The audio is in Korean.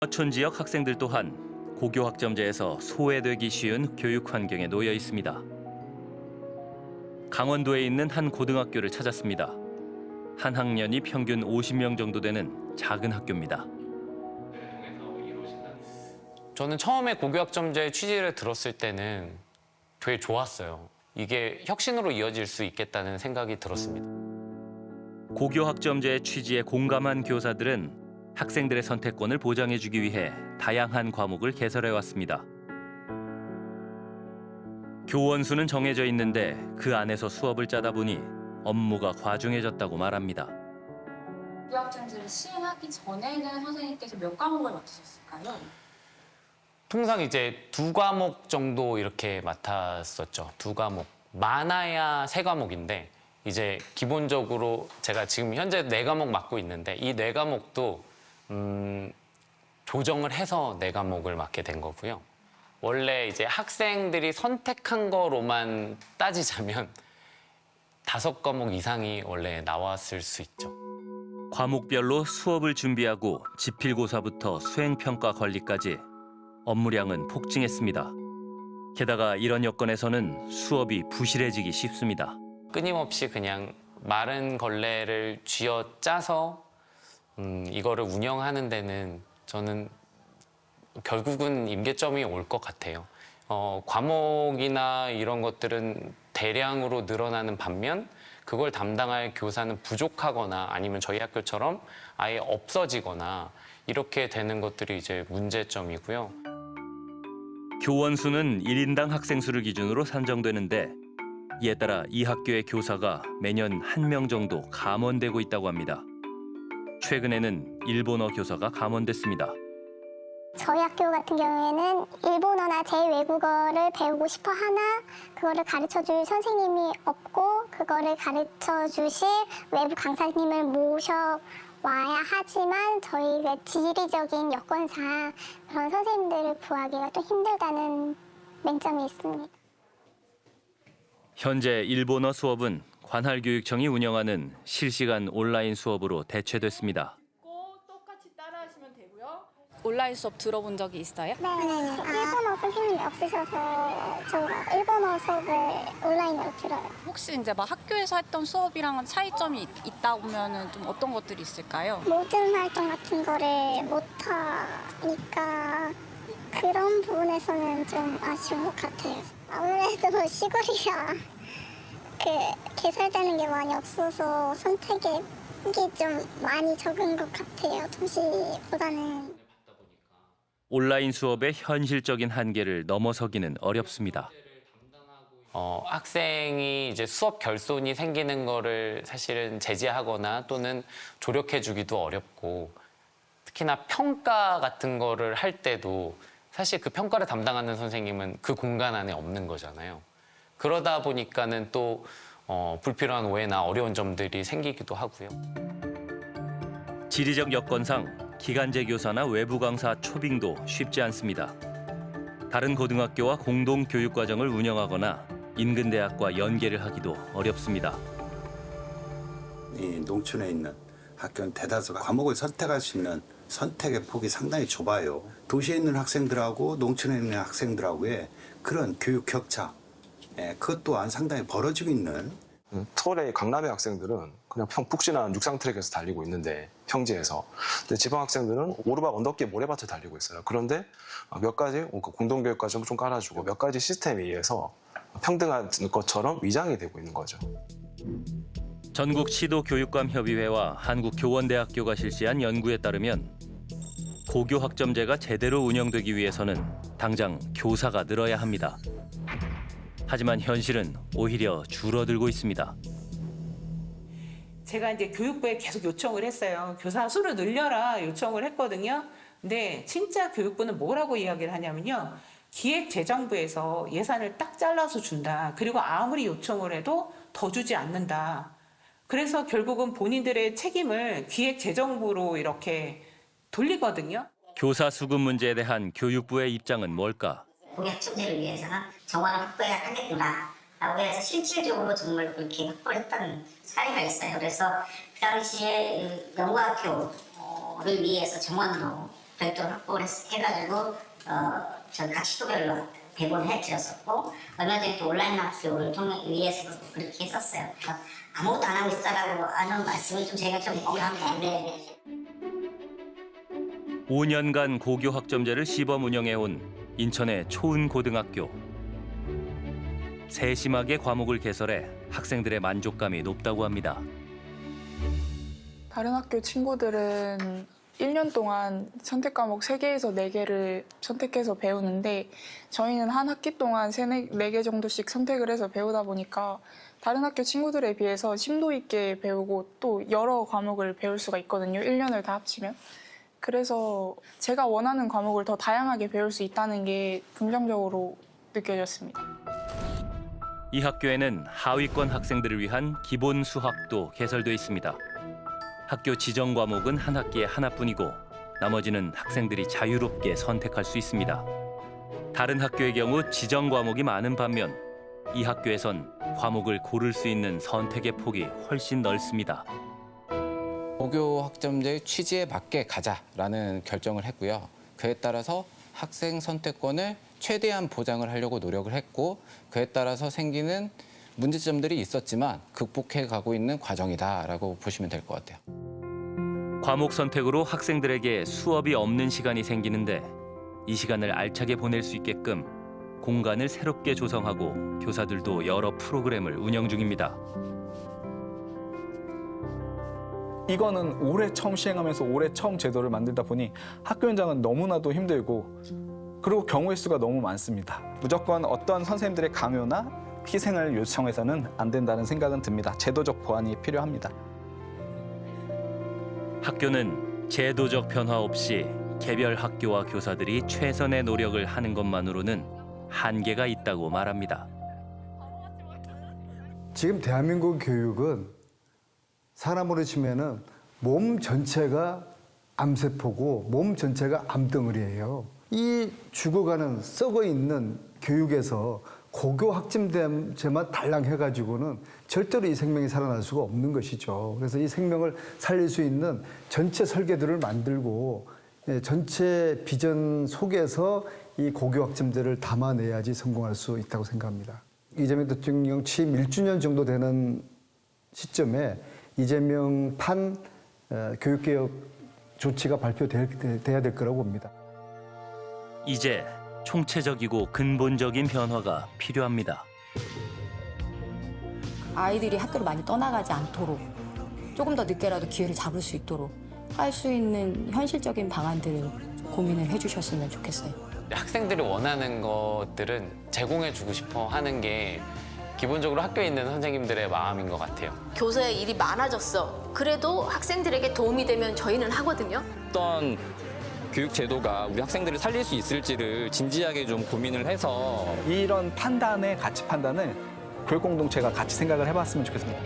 어촌 지역 학생들 또한 고교 학점제에서 소외되기 쉬운 교육 환경에 놓여 있습니다. 강원도에 있는 한 고등학교를 찾았습니다. 한 학년이 평균 50명 정도 되는 작은 학교입니다. 저는 처음에 고교 학점제 취지를 들었을 때는 되게 좋았어요. 이게 혁신으로 이어질 수 있겠다는 생각이 들었습니다. 고교 학점제의 취지에 공감한 교사들은 학생들의 선택권을 보장해주기 위해 다양한 과목을 개설해 왔습니다. 교원 수는 정해져 있는데 그 안에서 수업을 짜다 보니 업무가 과중해졌다고 말합니다. 고교 학점제를 시행하기 전에는 선생님께서 몇 과목을 맡으셨을까요? 통상 이제 2과목 정도 이렇게 맡았었죠. 2과목. 많아야 3과목인데 이제 기본적으로 제가 지금 현재 4과목 맡고 있는데 이 4과목도 조정을 해서 4과목을 맡게 된 거고요. 원래 이제 학생들이 선택한 거로만 따지자면 5과목 이상이 원래 나왔을 수 있죠. 과목별로 수업을 준비하고 지필고사부터 수행평가 관리까지 업무량은 폭증했습니다. 게다가 이런 여건에서는 수업이 부실해지기 쉽습니다. 끊임없이 그냥 마른 걸레를 쥐어짜서 이거를 운영하는 데는 저는 결국은 임계점이 올 것 같아요. 과목이나 이런 것들은 대량으로 늘어나는 반면 그걸 담당할 교사는 부족하거나 아니면 저희 학교처럼 아예 없어지거나 이렇게 되는 것들이 이제 문제점이고요. 교원 수는 1인당 학생 수를 기준으로 산정되는데 이에 따라 이 학교의 교사가 매년 1명 정도 감원되고 있다고 합니다. 최근에는 일본어 교사가 감원됐습니다. 저희 학교 같은 경우에는 일본어나 제2외국어를 배우고 싶어 하나 그거를 가르쳐줄 선생님이 없고 그거를 가르쳐주실 외부 강사님을 모셔와야 하지만 저희가 지리적인 여건상 그런 선생님들을 구하기가 또 힘들다는 맹점이 있습니다. 현재 일본어 수업은 관할교육청이 운영하는 실시간 온라인 수업으로 대체됐습니다. 똑같이 따라하시면 되고요. 온라인 수업 들어본 적이 있어요? 네, 일본어 선생님이 없으셔서 저희가 일본어 수업을 온라인으로 들어요. 혹시 이제 막 학교에서 했던 수업이랑은 차이점이 있다 보면은 좀 어떤 것들이 있을까요? 모든 활동 같은 거를 못하니까 그런 부분에서는 좀 아쉬운 것 같아요. 아무래도 시골이라 개설되는 게 많이 없어서 선택이 좀 많이 적은 것 같아요. 도시보다는. 온라인 수업의 현실적인 한계를 넘어서기는 어렵습니다. 학생이 이제 수업 결손이 생기는 거를 사실은 제지하거나 또는 조력해주기도 어렵고 특히나 평가 같은 거를 할 때도 사실 그 평가를 담당하는 선생님은 그 공간 안에 없는 거잖아요. 그러다 보니까는 또 불필요한 오해나 어려운 점들이 생기기도 하고요. 지리적 여건상 기간제 교사나 외부 강사 초빙도 쉽지 않습니다. 다른 고등학교와 공동 교육 과정을 운영하거나 인근 대학과 연계를 하기도 어렵습니다. 이 농촌에 있는 학교는 대다수 과목을 선택할 수 있는 선택의 폭이 상당히 좁아요. 도시에 있는 학생들하고 농촌에 있는 학생들하고의 그런 교육 격차, 그것 또한 상당히 벌어지고 있는. 서울의 강남의 학생들은 그냥 푹신한 육상 트랙에서 달리고 있는데 평지에서. 근데 지방 학생들은 오르막 언덕길 모래밭을 달리고 있어요. 그런데 몇 가지 공동교육까지 좀 깔아주고 몇 가지 시스템에 의해서 평등한 것처럼 위장이 되고 있는 거죠. 전국 시도교육감협의회와 한국교원대학교가 실시한 연구에 따르면 고교 학점제가 제대로 운영되기 위해서는 당장 교사가 늘어야 합니다. 하지만 현실은 오히려 줄어들고 있습니다. 제가 이제 교육부에 계속 요청을 했어요. 교사 수를 늘려라 요청을 했거든요. 근데 진짜 교육부는 뭐라고 이야기를 하냐면요. 기획재정부에서 예산을 딱 잘라서 준다. 그리고 아무리 요청을 해도 더 주지 않는다. 그래서 결국은 본인들의 책임을 기획재정부로 이렇게 돌리거든요. 교사 수급 문제에 대한 교육부의 입장은 뭘까? 고교 학점제를 위해서는 정원을 확보해야 하겠구나라고 해서 실질적으로 정말 그렇게 확보를 했다는 사례가 있어요. 그래서 그 당시에 영과학교를 위해서 정원으로 별도로 확보를 해가지고 전 가치도별로 배분을 해드렸었고 얼마 전에 또 온라인 학습을 위해서 그렇게 했었어요. 그러니까 아무것도 안 하고 있다라고 하는 말씀은 좀 제가 좀 억울합니다. 네. 5년간 고교 학점제를 시범 운영해온 인천의 초은고등학교. 세심하게 과목을 개설해 학생들의 만족감이 높다고 합니다. 다른 학교 친구들은 1년 동안 선택 과목 3개에서 4개를 선택해서 배우는데 저희는 한 학기 동안 4개 정도씩 선택을 해서 배우다 보니까 다른 학교 친구들에 비해서 심도 있게 배우고 또 여러 과목을 배울 수가 있거든요. 1년을 다 합치면. 그래서 제가 원하는 과목을 더 다양하게 배울 수 있다는 게 긍정적으로 느껴졌습니다. 이 학교에는 하위권 학생들을 위한 기본 수학도 개설돼 있습니다. 학교 지정 과목은 한 학기에 하나뿐이고 나머지는 학생들이 자유롭게 선택할 수 있습니다. 다른 학교의 경우 지정 과목이 많은 반면 이 학교에선 과목을 고를 수 있는 선택의 폭이 훨씬 넓습니다. 고교 학점제의 취지에 맞게 가자라는 결정을 했고요. 그에 따라서 학생 선택권을 최대한 보장을 하려고 노력을 했고 그에 따라서 생기는 문제점들이 있었지만 극복해 가고 있는 과정이다라고 보시면 될 것 같아요. 과목 선택으로 학생들에게 수업이 없는 시간이 생기는데 이 시간을 알차게 보낼 수 있게끔 공간을 새롭게 조성하고 교사들도 여러 프로그램을 운영 중입니다. 이거는 올해 처음 시행하면서 올해 처음 제도를 만들다 보니 학교 현장은 너무나도 힘들고 그리고 경우의 수가 너무 많습니다. 무조건 어떤 선생님들의 강요나 희생을 요청해서는 안 된다는 생각은 듭니다. 제도적 보완이 필요합니다. 학교는 제도적 변화 없이 개별 학교와 교사들이 최선의 노력을 하는 것만으로는 한계가 있다고 말합니다. 지금 대한민국 교육은 사람으로 치면은 몸 전체가 암세포고 몸 전체가 암덩어리예요. 이 죽어가는 썩어 있는 교육에서 고교 학점제만 달랑 해가지고는 절대로 이 생명이 살아날 수가 없는 것이죠. 그래서 이 생명을 살릴 수 있는 전체 설계도를 만들고 전체 비전 속에서 이 고교 학점제를 담아내야지 성공할 수 있다고 생각합니다. 이재명 대통령 취임 1주년 정도 되는 시점에 이재명 판 교육개혁 조치가 발표돼야 될 거라고 봅니다. 이제 총체적이고 근본적인 변화가 필요합니다. 아이들이 학교를 많이 떠나가지 않도록 조금 더 늦게라도 기회를 잡을 수 있도록 할 수 있는 현실적인 방안들을 고민을 해주셨으면 좋겠어요. 학생들이 원하는 것들은 제공해주고 싶어 하는 게 기본적으로 학교에 있는 선생님들의 마음인 것 같아요. 교사의 일이 많아졌어. 그래도 학생들에게 도움이 되면 저희는 하거든요. 어떤 교육 제도가 우리 학생들을 살릴 수 있을지를 진지하게 좀 고민을 해서 이런 판단의 가치 판단을 교육 공동체가 같이 생각을 해봤으면 좋겠습니다.